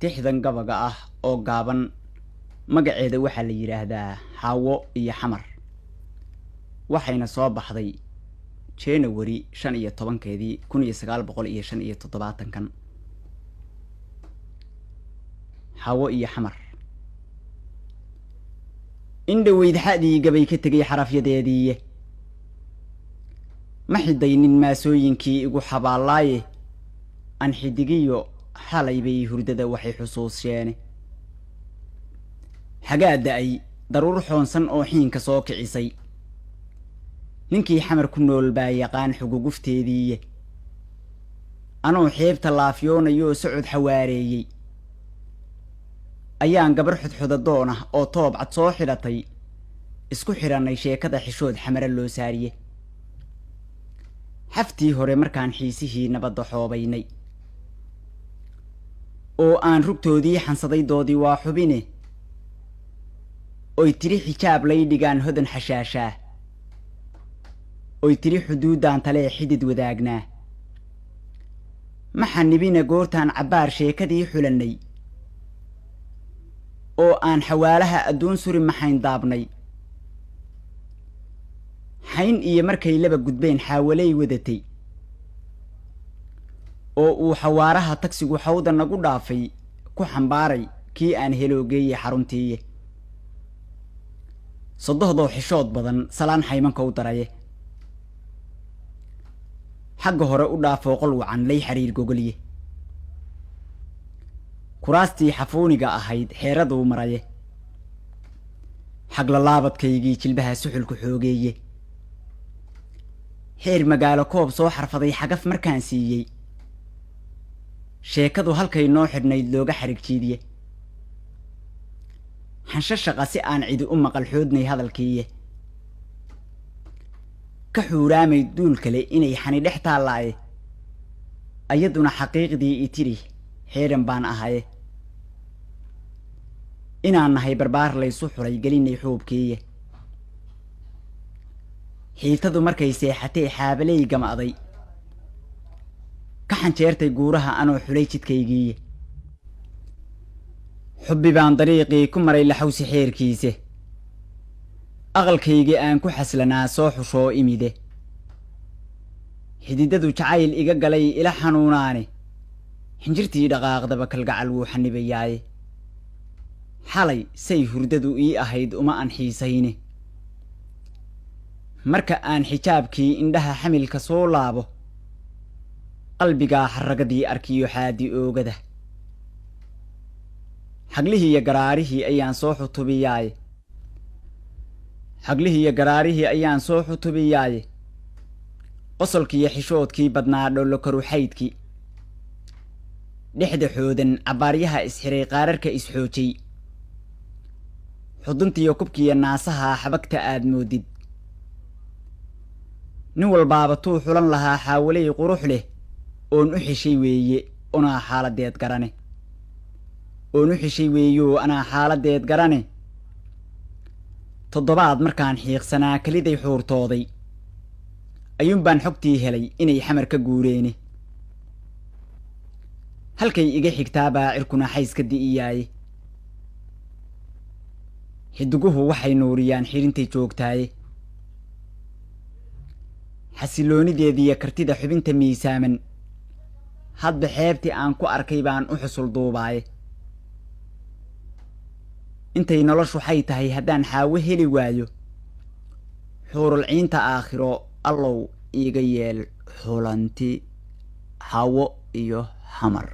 tixdan gabaga ah oo gaaban magaceeda waxaa la yiraahdaa Xaawo iyo Xamar waxayna soo baxday January 15keedii 1975 Xaawo iyo Xamar indhaweyd xadii gabay ka tagay xarafyadeedii ma xidaynin maasooyinkii igu xabaalaaye an xidigiyo xalay bay hurdada waxay xusuuseen xagaada ay daruur xoonsan oo xiinka soo kicisay ninkii xamar ku nool baa yaqaan xugugufteedii anoo xeebta laafyoonayo socod xawaareeyay ayaan gabar xudxudadoon ah oo toob cad soo xidhatay isku xiranay sheekada xishood xamara loo saariye xaftii hore markaan xiisihii nabadda xoobaynay oo aan rugtoodii xansaday doodii waa xubine oy tiri xijaab lay dhigaan hodan xashaashaa oy tiri xuduuddaan talee xidid wadaagnaa ma xanibina goortaan cabbaar sheekadii xulannay oo aan xawaalaha adduun suri maxayn daabnay xayn iyo markay laba gudbeen xaawalay wadatay oo uu xawaaraha tagsigu xawda nagu dhaafay ku xambaaray kii aan heloogeeyey xaruntiiye sodohdoo xishood badan salaan xaymanka u daraye xagga hore u dhaafoo qol wacan lay xiriir gogolye kuraastii xafuuniga ahayd xeeraduu maraye xagla laabadkaygii jilbaha suxulku xoogeeye xeer magaalo koob soo xarfaday xagaf markaan siiyey sheekadu halkay noo xidhnayd looga xarig jiidiye xansho shaqa si aan cidi u maqal xoodnay hadalkiiye ka xuuraamay duul kale inay xani dhex taallaaye ayaduna xaqiiqdii i tiri xeeran baan ahaye inaan nahay barbaar laysu xulay gelinay xuubkiiye xiitadu markay seexatay xaabaley gama'day ka xanjeertay guuraha anoo xulay jidkaygiiye xubbi baan dariiqii ku maray laxawsi xeerkiise aqalkaygii aan ku xaslanaa soo xushoo imide xididadu jacayl iga galay ila xanuunaane xinjirtii dhaqaaqdaba kalgacal wuu xanibayaaye xalay say hurdadu ii ahayd uma an xiisayne marka aan xijaabkii indhaha xamilka soo laabo qalbigaa xaragadii arkiyo xaadi oogada xaglihiiyo garaarihii ayaan soo xutubiyaaye xaglihiiyo garaarihii ayaan soo xutubiyaaye qosolkiiyo xishoodkii badnaa dhollo karuxaydkii dhexda xoodan cabbaaryaha isxiray qaararka isxoojay xuduntiiyo kubkiiyo naasaha xabagta aad moodid nin walbaaba tuu xulan lahaa xaawaley qurux leh oon u xishay weeye unaa xaaladeed garane oon u xishay weeyoo anaa xaaladeed garane toddobaad markaan xiiqsanaa keliday xuurtooday ayuunbaan xogtii helay inay xamar ka guureene halkay iga xigtaa baa cirkuna xays ka di'iyaaye xidiguhu waxay nuuriyaan xirintay joogtaaye xasiloonideediiyo kartida xubinta miisaaman hadba xeebtii aan ku arkay baan u xusul duubaaye intay noloshu xay tahay haddaan xaawo heli waayo xuurul ciinta aakhiro allow iiga yeel xulanti Xaawo iyo Xamar.